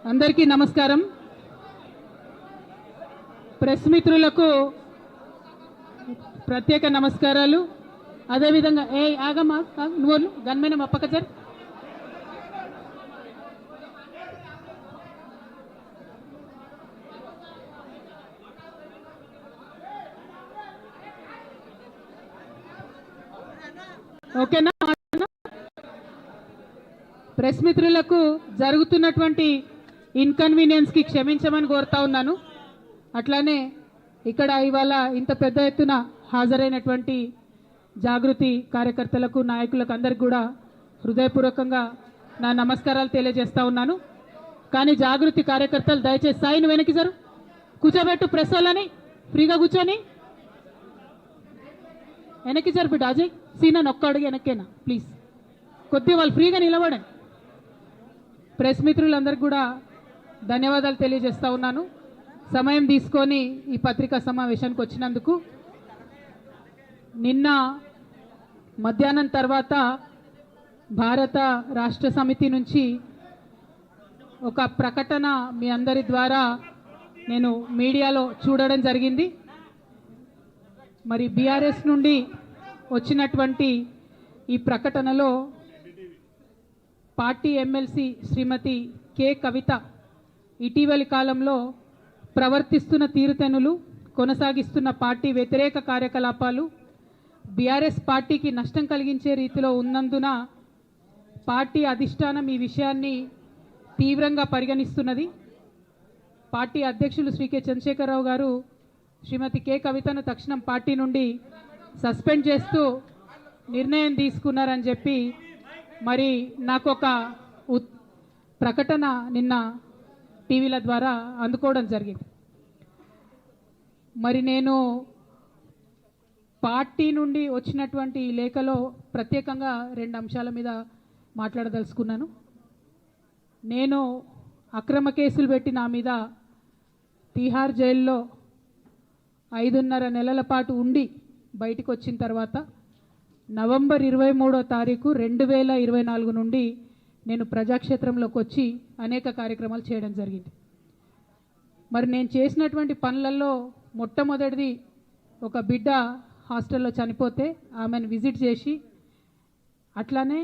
అందరికీ నమస్కారం. ప్రెస్ మిత్రులకు ప్రత్యేక నమస్కారాలు. అదేవిధంగా ఆగమ్మా నువ్వు గన్మేన మప్పక సార్ ఓకేనా. ప్రెస్ మిత్రులకు జరుగుతున్నటువంటి ఇన్కన్వీనియన్స్కి క్షమించమని కోరుతా ఉన్నాను. అట్లానే ఇక్కడ ఇవాళ ఇంత పెద్ద ఎత్తున హాజరైనటువంటి జాగృతి కార్యకర్తలకు నాయకులకు అందరికి కూడా హృదయపూర్వకంగా నా నమస్కారాలు తెలియజేస్తా ఉన్నాను. కానీ జాగృతి కార్యకర్తలు దయచేసి సాయిని వెనక్కి జరు కూర్చోబెట్టు, ప్రెస్ వాళ్ళని ఫ్రీగా కూర్చొని వెనక్కి జరు బిడ్డ. అజయ్ సీనా ఒక్క అడుగు వెనక్కేనా ప్లీజ్, కొద్దిగా వాళ్ళు ఫ్రీగా నిలబడండి. ప్రెస్ మిత్రులందరికీ కూడా ధన్యవాదాలు తెలియజేస్తా ఉన్నాను సమయం తీసుకొని ఈ పత్రికా సమావేశానికి వచ్చినందుకు. నిన్న మధ్యాహ్నం తర్వాత భారత రాష్ట్ర సమితి నుంచి ఒక ప్రకటన మీ అందరి ద్వారా నేను మీడియాలో చూడడం జరిగింది. మరి బీఆర్ఎస్ నుండి వచ్చినటువంటి ఈ ప్రకటనలో పార్టీ ఎమ్మెల్సీ శ్రీమతి కె కవిత ఇటీవలి కాలంలో ప్రవర్తిస్తున్న తీరుతెన్నులు, కొనసాగిస్తున్న పార్టీ వ్యతిరేక కార్యకలాపాలు బీఆర్ఎస్ పార్టీకి నష్టం కలిగించే రీతిలో ఉన్నందున పార్టీ అధిష్టానం ఈ విషయాన్ని తీవ్రంగా పరిగణిస్తున్నది. పార్టీ అధ్యక్షులు శ్రీ కె చంద్రశేఖరరావు గారు శ్రీమతి కె కవితను తక్షణం పార్టీ నుండి సస్పెండ్ చేస్తూ నిర్ణయం తీసుకున్నారని చెప్పి మరి నాకు ఒక ప్రకటన నిన్న టీవీల ద్వారా అందుకోవడం జరిగింది. మరి నేను పార్టీ నుండి వచ్చినటువంటి ఈ లేఖలో ప్రత్యేకంగా 2 అంశాల మీద మాట్లాడదలుచుకున్నాను. నేను అక్రమ కేసులు పెట్టి నా మీద తిహార్ జైల్లో 5.5 నెలల పాటు ఉండి బయటికి వచ్చిన తర్వాత నవంబర్ 23వ తారీఖు 2024 నుండి నేను ప్రజాక్షేత్రంలోకి వచ్చి అనేక కార్యక్రమాలు చేయడం జరిగింది. మరి నేను చేసినటువంటి పనులలో మొట్టమొదటిది ఒక బిడ్డ హాస్టల్లో చనిపోతే ఆమెను విజిట్ చేసి, అట్లానే